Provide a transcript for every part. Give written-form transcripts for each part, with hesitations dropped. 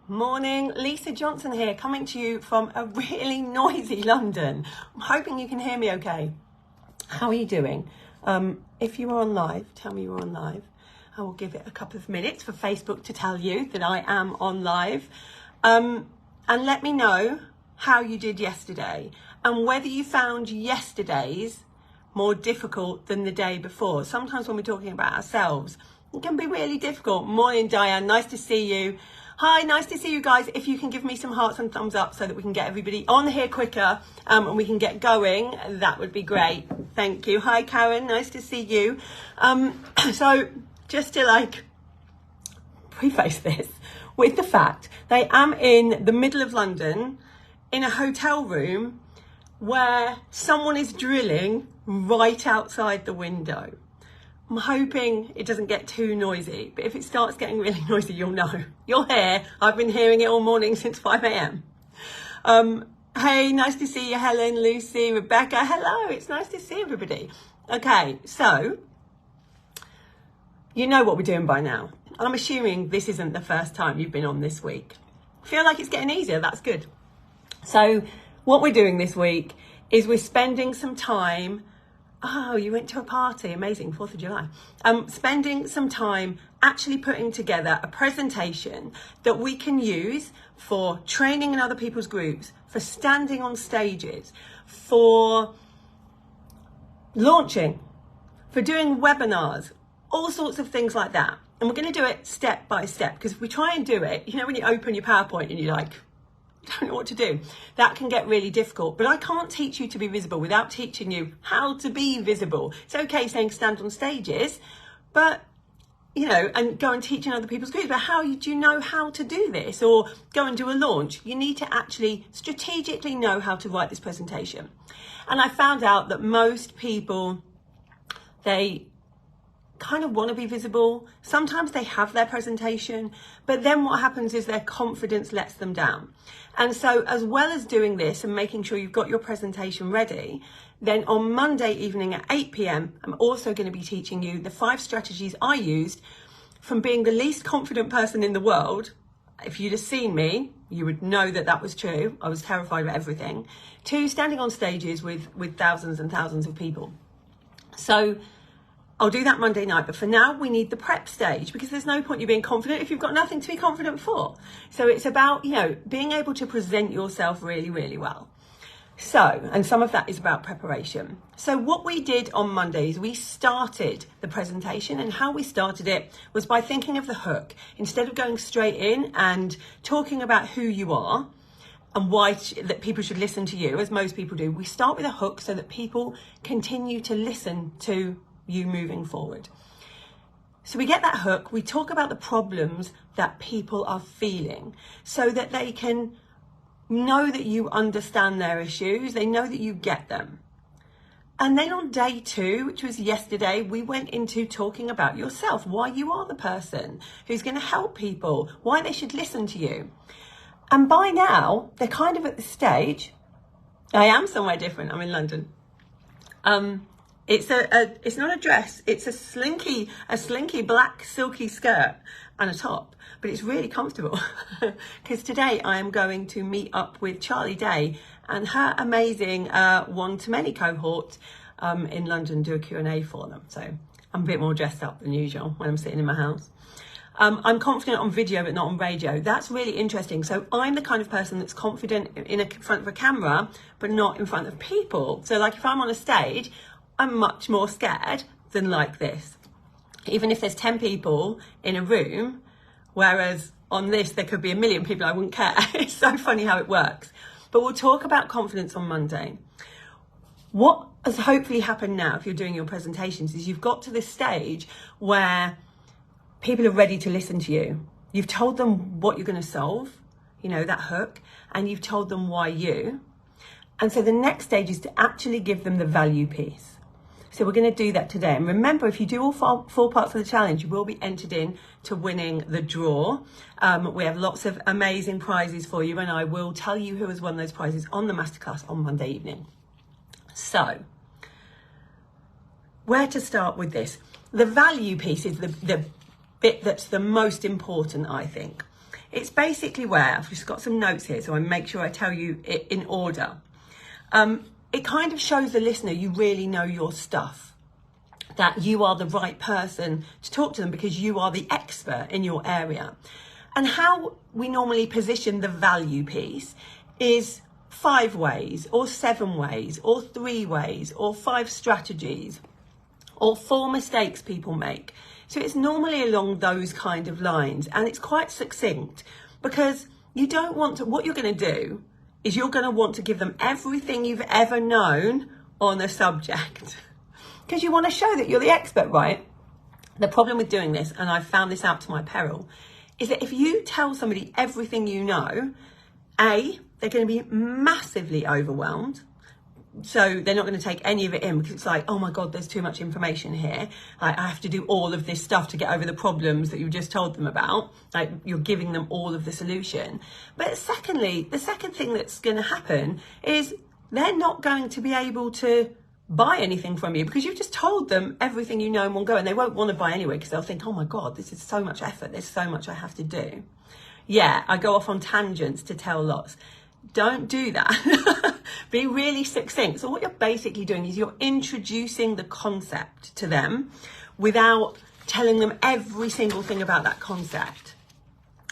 Morning, Lisa Johnson here, coming to you from a really noisy London. I'm hoping you can hear me okay. How are you doing? If you are on live, tell me you're on live. I will give it a couple of minutes for Facebook to tell you that I am on live. And let me know how you did yesterday and whether you found yesterday's more difficult than the day before. Sometimes when we're talking about ourselves, it can be really difficult. Morning, Diane, nice to see you. Hi, nice to see you guys. If you can give me some hearts and thumbs up so that we can get everybody on here quicker and we can get going, that would be great. Thank you. Hi, Karen, nice to see you. So just to preface this with the fact that I am in the middle of London in a hotel room where someone is drilling right outside the window. I'm hoping it doesn't get too noisy, but if it starts getting really noisy, you'll know. You'll hear. I've been hearing it all morning since 5 a.m. Hey, nice to see you, Helen, Lucy, Rebecca. Hello, it's nice to see everybody. Okay, so you know what we're doing by now. I'm assuming this isn't the first time you've been on this week. I feel like it's getting easier, that's good. So what we're doing this week is we're spending some time. Oh, you went to a party, amazing, 4th of July. Spending some time actually putting together a presentation that we can use for training in other people's groups, for standing on stages, for launching, for doing webinars, all sorts of things like that. And we're going to do it step by step, because if we try and do it, you know, when you open your PowerPoint and you're like, don't know what to do, that can get really difficult. But I can't teach you to be visible without teaching you how to be visible. It's okay saying stand on stages, but and go and teach in other people's groups, but how do you know how to do this, or go and do a launch? You need to actually strategically know how to write this presentation. And I found out that most people, they kind of want to be visible. Sometimes they have their presentation, but then what happens is their confidence lets them down. And so as well as doing this and making sure you've got your presentation ready, then on Monday evening at 8 p.m, I'm also going to be teaching you the 5 strategies I used from being the least confident person in the world. If you'd have seen me, you would know that that was true. I was terrified of everything. To standing on stages with thousands and thousands of people. So I'll do that Monday night, but for now we need the prep stage, because there's no point you being confident if you've got nothing to be confident for. So it's about, being able to present yourself really, really well. So, and some of that is about preparation. So what we did on Monday is we started the presentation, and how we started it was by thinking of the hook. Instead of going straight in and talking about who you are and why that people should listen to you, as most people do, we start with a hook so that people continue to listen to you moving forward. So we get that hook, we talk about the problems that people are feeling so that they can know that you understand their issues, they know that you get them. And then on day 2, which was yesterday, we went into talking about yourself, why you are the person who's going to help people, why they should listen to you. And by now, they're kind of at the stage, I am somewhere different, I'm in London. It's not a dress, it's a slinky black silky skirt and a top, but it's really comfortable because today I am going to meet up with Charlie Day and her amazing one-to-many cohort in London, do a Q&A for them. So I'm a bit more dressed up than usual when I'm sitting in my house. I'm confident on video but not on radio. That's really interesting. So I'm the kind of person that's confident in front of a camera but not in front of people. So if I'm on a stage, I'm much more scared than like this. Even if there's 10 people in a room, whereas on this there could be 1 million people, I wouldn't care. It's so funny how it works. But we'll talk about confidence on Monday. What has hopefully happened now, if you're doing your presentations, is you've got to this stage where people are ready to listen to you. You've told them what you're going to solve, that hook, and you've told them why you. And so the next stage is to actually give them the value piece. So we're going to do that today. And remember, if you do all 4 parts of the challenge, you will be entered in to winning the draw. We have lots of amazing prizes for you, and I will tell you who has won those prizes on the masterclass on Monday evening. So, where to start with this? The value piece is the bit that's the most important, I think. It's basically where, I've just got some notes here, so I make sure I tell you it in order. It kind of shows the listener you really know your stuff, that you are the right person to talk to them because you are the expert in your area. And how we normally position the value piece is 5 ways or 7 ways or 3 ways or 5 strategies or 4 mistakes people make. So it's normally along those kind of lines, and it's quite succinct because you don't want to, what you're going to do is you're going to want to give them everything you've ever known on a subject because you want to show that you're the expert, right? The problem with doing this, and I've found this out to my peril, is that if you tell somebody everything you know, A, they're going to be massively overwhelmed. So they're not going to take any of it in because it's like, oh my God, there's too much information here. I have to do all of this stuff to get over the problems that you just told them about. Like, you're giving them all of the solution. But secondly, the second thing that's going to happen is they're not going to be able to buy anything from you because you've just told them everything you know in one go, and they won't want to buy anyway because they'll think, oh my God, this is so much effort. There's so much I have to do. Yeah, I go off on tangents to tell lots. Don't do that. Be really succinct. So what you're basically doing is you're introducing the concept to them without telling them every single thing about that concept.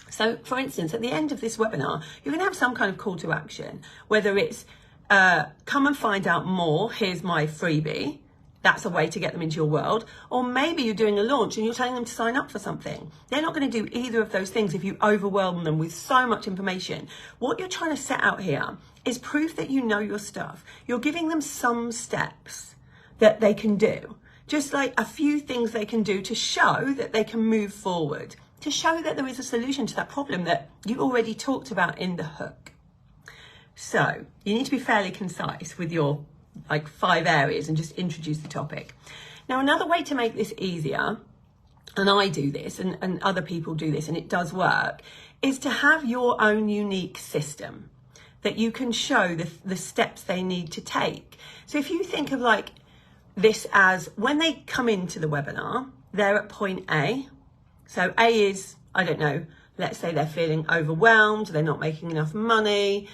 So for instance, at the end of this webinar, you're going to have some kind of call to action, whether it's come and find out more, here's my freebie. That's a way to get them into your world. Or maybe you're doing a launch and you're telling them to sign up for something. They're not going to do either of those things if you overwhelm them with so much information. What you're trying to set out here is proof that you know your stuff. You're giving them some steps that they can do. Just like a few things they can do to show that they can move forward, to show that there is a solution to that problem that you already talked about in the hook. So you need to be fairly concise with your 5 areas and just introduce the topic. Now, another way to make this easier, and I do this and other people do this and it does work, is to have your own unique system that you can show the steps they need to take. So if you think of this as when they come into the webinar, they're at point A. So A is, I don't know, let's say they're feeling overwhelmed, they're not making enough money,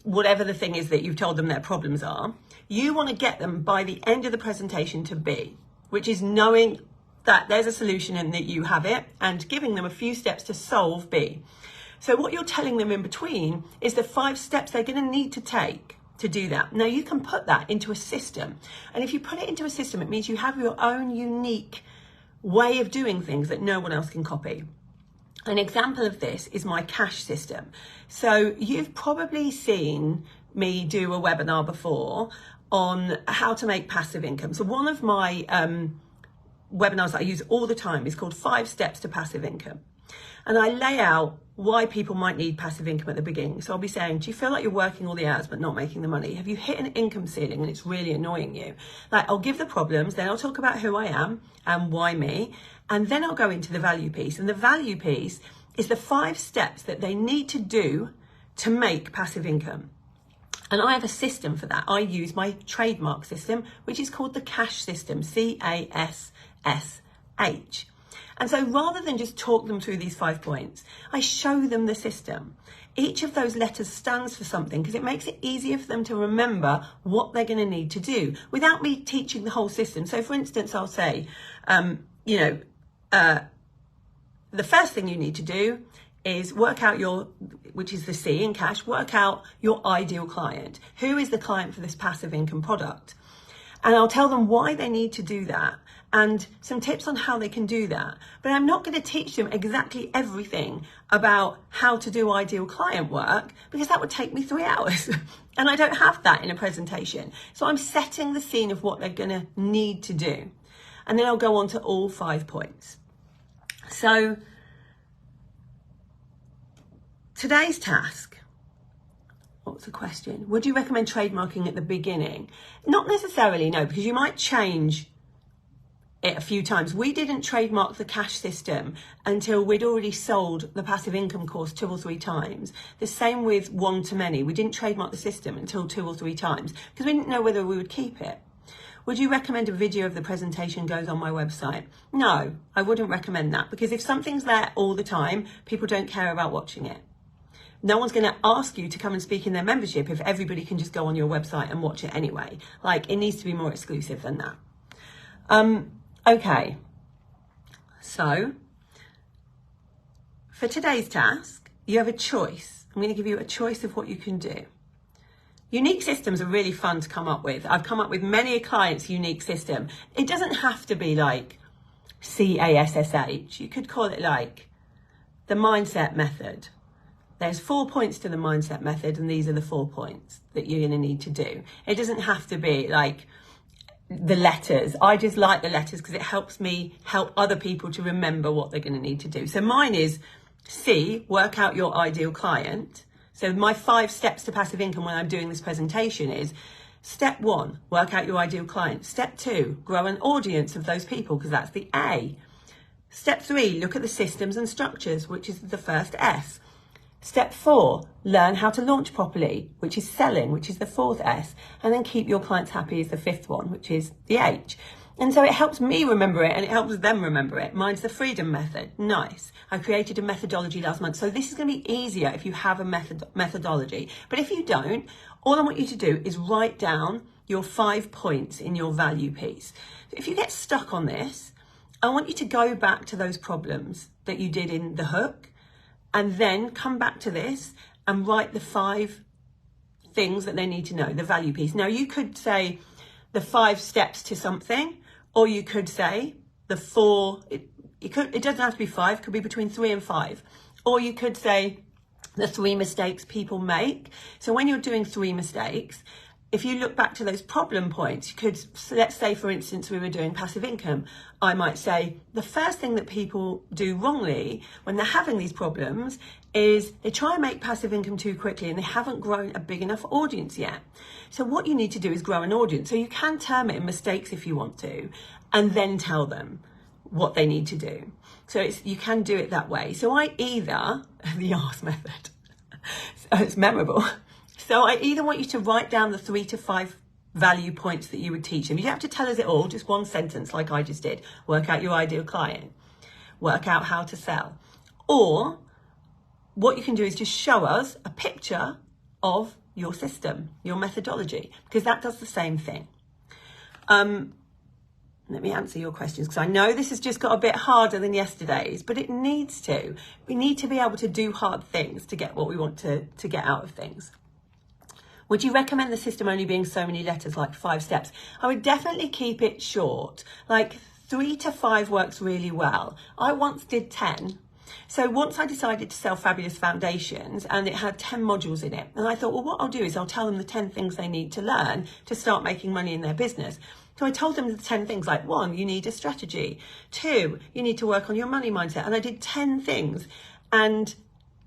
whatever the thing is that you've told them their problems are, you want to get them by the end of the presentation to B, which is knowing that there's a solution and that you have it and giving them a few steps to solve B. So what you're telling them in between is the 5 steps they're going to need to take to do that. Now you can put that into a system. And if you put it into a system, it means you have your own unique way of doing things that no one else can copy. An example of this is my cash system. So you've probably seen me do a webinar before on how to make passive income. So one of my webinars that I use all the time is called 5 Steps to Passive Income. And I lay out why people might need passive income at the beginning. So I'll be saying, do you feel like you're working all the hours but not making the money? Have you hit an income ceiling and it's really annoying you? I'll give the problems, then I'll talk about who I am and why me. And then I'll go into the value piece. And the value piece is the 5 steps that they need to do to make passive income. And I have a system for that. I use my trademark system, which is called the CASH system, CASSH. And so rather than just talk them through these 5 points, I show them the system. Each of those letters stands for something because it makes it easier for them to remember what they're going to need to do without me teaching the whole system. So for instance, I'll say, the first thing you need to do is work out which is the C in cash, work out your ideal client. Who is the client for this passive income product? And I'll tell them why they need to do that and some tips on how they can do that. But I'm not going to teach them exactly everything about how to do ideal client work because that would take me 3 hours. And I don't have that in a presentation. So I'm setting the scene of what they're going to need to do. And then I'll go on to all 5 points. So today's task, what's the question? Would you recommend trademarking at the beginning? Not necessarily, no, because you might change it a few times. We didn't trademark the cash system until we'd already sold the passive income course 2 or 3 times. The same with one to many. We didn't trademark the system until 2 or 3 times because we didn't know whether we would keep it. Would you recommend a video of the presentation goes on my website? No, I wouldn't recommend that, because if something's there all the time, people don't care about watching it. No one's going to ask you to come and speak in their membership if everybody can just go on your website and watch it anyway. Like, it needs to be more exclusive than that. Okay, so for today's task, you have a choice. I'm going to give you a choice of what you can do. Unique systems are really fun to come up with. I've come up with many a client's unique system. It doesn't have to be like CASSH. You could call it like the mindset method. There's 4 points to the mindset method, and these are the 4 points that you're going to need to do. It doesn't have to be like the letters. I just like the letters because it helps me help other people to remember what they're going to need to do. So mine is C, work out your ideal client. So my 5 steps to passive income when I'm doing this presentation is: step 1, work out your ideal client. Step 2, grow an audience of those people, because that's the A. Step 3, look at the systems and structures, which is the first S. Step 4, learn how to launch properly, which is selling, which is the 4th S. And then keep your clients happy is the 5th one, which is the H. And so it helps me remember it, and it helps them remember it. Mine's the freedom method. Nice. I created a methodology last month. So this is going to be easier if you have a methodology. But if you don't, all I want you to do is write down your 5 points in your value piece. If you get stuck on this, I want you to go back to those problems that you did in the hook, and then come back to this and write the 5 things that they need to know, the value piece. Now, you could say the 5 steps to something, or you could say the 4, it doesn't have to be 5, it could be between 3 and 5. Or you could say the 3 mistakes people make. So when you're doing 3 mistakes, if you look back to those problem points, you could, let's say, for instance, we were doing passive income. I might say the first thing that people do wrongly when they're having these problems is they try and make passive income too quickly, and they haven't grown a big enough audience yet. So what you need to do is grow an audience. So you can term it in mistakes if you want to, and then tell them what they need to do. So you can do it that way. So I either, the arse method, so it's memorable. So I either want you to write down the 3 to 5 value points that you would teach them. You don't have to tell us it all, just one sentence like I just did. Work out your ideal client. Work out how to sell. Or what you can do is just show us a picture of your system, your methodology, because that does the same thing. Let me answer your questions, because I know this has just got a bit harder than yesterday's, but it needs to. We need to be able to do hard things to get what we want to get out of things. Would you recommend the system only being so many letters, like 5 steps? I would definitely keep it short. Like 3 to 5 works really well. I once did 10. So once I decided to sell Fabulous Foundations, and it had 10 modules in it. And I thought, well, what I'll do is I'll tell them the 10 things they need to learn to start making money in their business. So I told them the 10 things, like 1, you need a strategy. 2, you need to work on your money mindset. And I did 10 things, and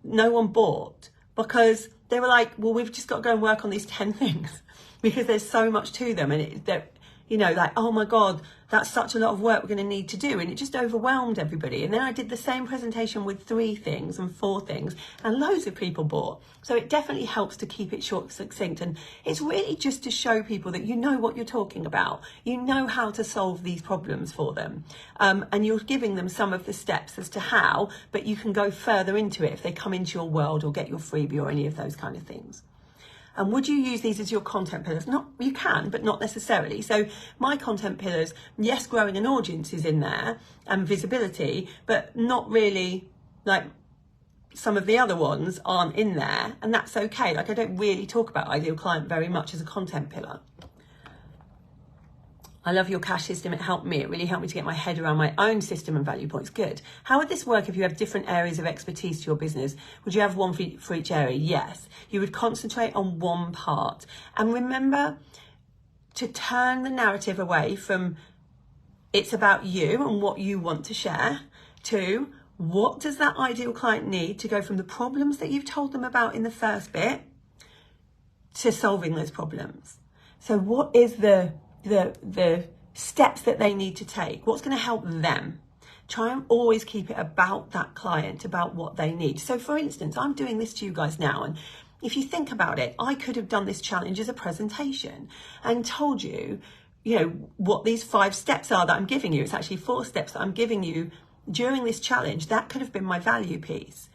no one bought, because they were like, well, we've just got to go and work on these 10 things because there's so much to them. And they're, you know, like, oh my God, that's such a lot of work we're going to need to do. And it just overwhelmed everybody. And then I did the same presentation with 3 things and 4 things, and loads of people bought. So it definitely helps to keep it short, succinct. And it's really just to show people that you know what you're talking about. You know how to solve these problems for them. And you're giving them some of the steps as to how, but you can go further into it if they come into your world or get your freebie or any of those kind of things. And would you use these as your content pillars? Not, you can, but not necessarily. So my content pillars, yes, growing an audience is in there and visibility, but not really, like some of the other ones aren't in there, and that's okay. Like, I don't really talk about ideal client very much as a content pillar. I love your cash system. It helped me. It really helped me to get my head around my own system and value points. Good. How would this work if you have different areas of expertise to your business? Would you have one for each area? Yes. You would concentrate on one part. And remember to turn the narrative away from it's about you and what you want to share to what does that ideal client need, to go from the problems that you've told them about in the first bit to solving those problems. So what is the steps that they need to take? What's going to help them? Try and always keep it about that client, about what they need. So for instance, I'm doing this to you guys now, and if you think about it, I could have done this challenge as a presentation and told you what these 5 steps are that I'm giving you. It's actually 4 steps that I'm giving you during this challenge. That could have been my value piece.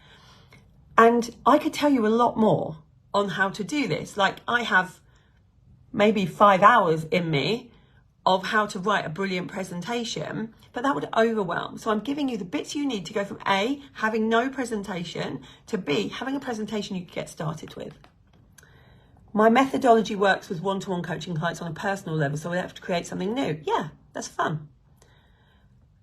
And I could tell you a lot more on how to do this. Like, I have maybe 5 hours in me of how to write a brilliant presentation, but that would overwhelm. So I'm giving you the bits you need to go from A, having no presentation, to B, having a presentation you can get started with. My methodology works with one-to-one coaching clients on a personal level, so we have to create something new. Yeah, that's fun.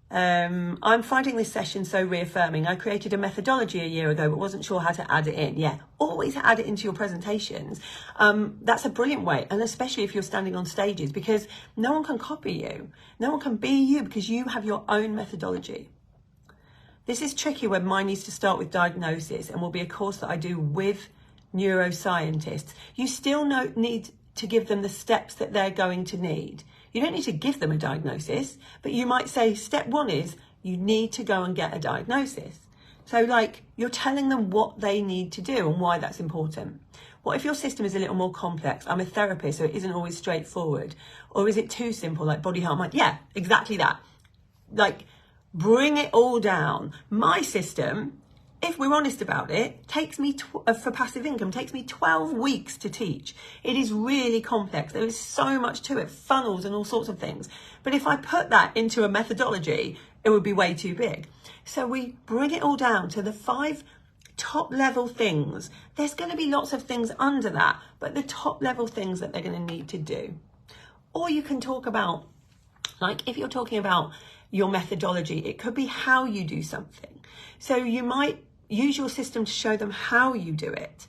I'm finding this session so reaffirming. I created a methodology a year ago, but wasn't sure how to add it in. Yeah, always add it into your presentations. That's a brilliant way, and especially if you're standing on stages, because no one can copy you. No one can be you because you have your own methodology. This is tricky when mine needs to start with diagnosis and will be a course that I do with neuroscientists. You still need to give them the steps that they're going to need. You don't need to give them a diagnosis, but you might say step 1 is you need to go and get a diagnosis. So like, you're telling them what they need to do and why that's important. What if your system is a little more complex? I'm a therapist, so it isn't always straightforward. Or is it too simple, like body, heart, mind? Yeah, exactly that. Like, bring it all down. My system, if we're honest about it, takes me, for passive income, takes me 12 weeks to teach. It is really complex. There is so much to it, funnels and all sorts of things. But if I put that into a methodology, it would be way too big. So we bring it all down to the 5 top level things. There's going to be lots of things under that, but the top level things that they're going to need to do. Or you can talk about, like, if you're talking about your methodology, it could be how you do something. So you might use your system to show them how you do it.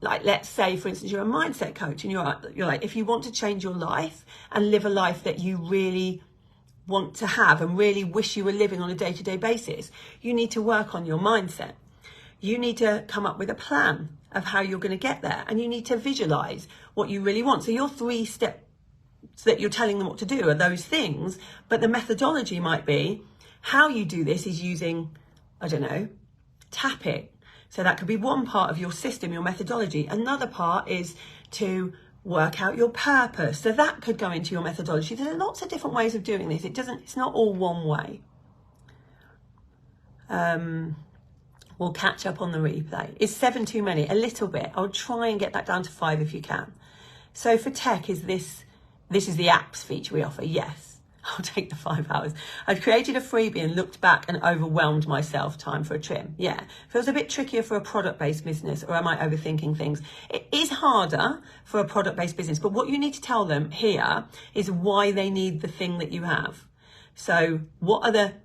Like, let's say, for instance, you're a mindset coach and you're like, if you want to change your life and live a life that you really want to have and really wish you were living on a day-to-day basis, you need to work on your mindset. You need to come up with a plan of how you're going to get there, and you need to visualize what you really want. So your 3 steps that you're telling them what to do are those things, but the methodology might be how you do this is using, I don't know, tapping. So that could be one part of your system, your methodology. Another part is to work out your purpose. So that could go into your methodology. There are lots of different ways of doing this. It's not all one way. We'll catch up on the replay. Is 7 too many? A little bit. I'll try and get that down to 5 if you can. So for tech, is this is the apps feature we offer? Yes. I'll take the 5 hours. I've created a freebie and looked back and overwhelmed myself. Time for a trim. Yeah. Feels a bit trickier for a product-based business, or am I overthinking things? It is harder for a product-based business, but what you need to tell them here is why they need the thing that you have. So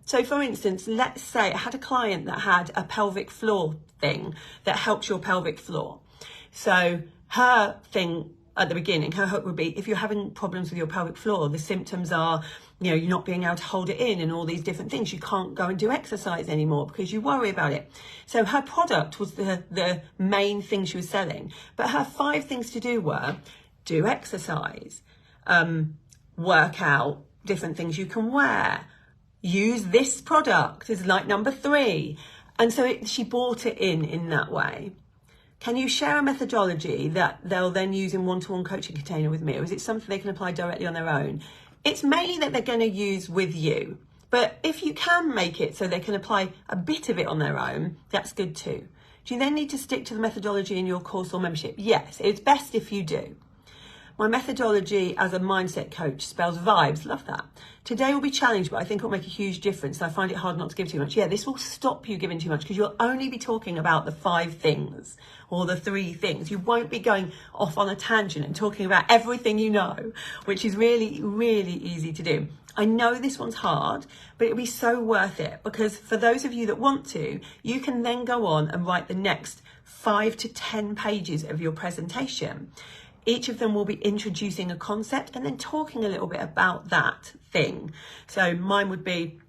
so for instance, let's say I had a client that had a pelvic floor thing that helps your pelvic floor. So her thing at the beginning, her hook would be, if you're having problems with your pelvic floor, the symptoms are, you're not being able to hold it in and all these different things. You can't go and do exercise anymore because you worry about it. So her product was the main thing she was selling. But her 5 things to do were do exercise, work out, different things you can wear, use this product is like number 3. And so she bought it in that way. Can you share a methodology that they'll then use in one-to-one coaching container with me? Or is it something they can apply directly on their own? It's mainly that they're going to use with you. But if you can make it so they can apply a bit of it on their own, that's good too. Do you then need to stick to the methodology in your course or membership? Yes, it's best if you do. My methodology as a mindset coach spells vibes. Love that. Today will be challenged, but I think it'll make a huge difference. I find it hard not to give too much. Yeah, this will stop you giving too much because you'll only be talking about the 5 things or the 3 things. You won't be going off on a tangent and talking about everything you know, which is really, really easy to do. I know this one's hard, but it'll be so worth it because for those of you that want to, you can then go on and write the next 5 to 10 pages of your presentation. Each of them will be introducing a concept and then talking a little bit about that thing. So mine would be,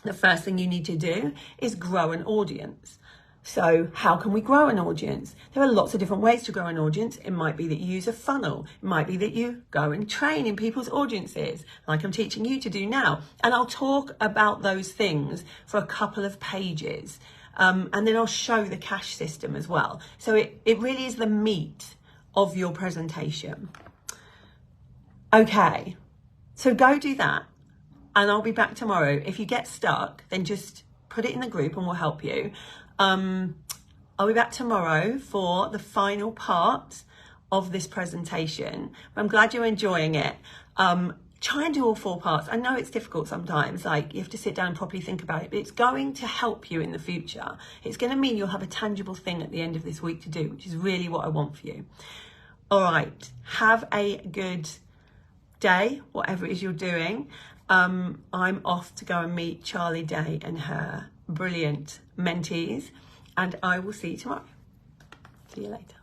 the first thing you need to do is grow an audience. So how can we grow an audience? There are lots of different ways to grow an audience. It might be that you use a funnel. It might be that you go and train in people's audiences, like I'm teaching you to do now. And I'll talk about those things for a couple of pages. And then I'll show the cash system as well. So it really is the meat of your presentation. Okay, so go do that, and I'll be back tomorrow. If you get stuck, then just put it in the group and we'll help you. I'll be back tomorrow for the final part of this presentation. I'm glad you're enjoying it. Try and do all 4 parts. I know it's difficult sometimes, like you have to sit down and properly think about it, but it's going to help you in the future. It's going to mean you'll have a tangible thing at the end of this week to do, which is really what I want for you. All right, have a good day, whatever it is you're doing. I'm off to go and meet Charlie Day and her brilliant mentees, and I will see you tomorrow. See you later.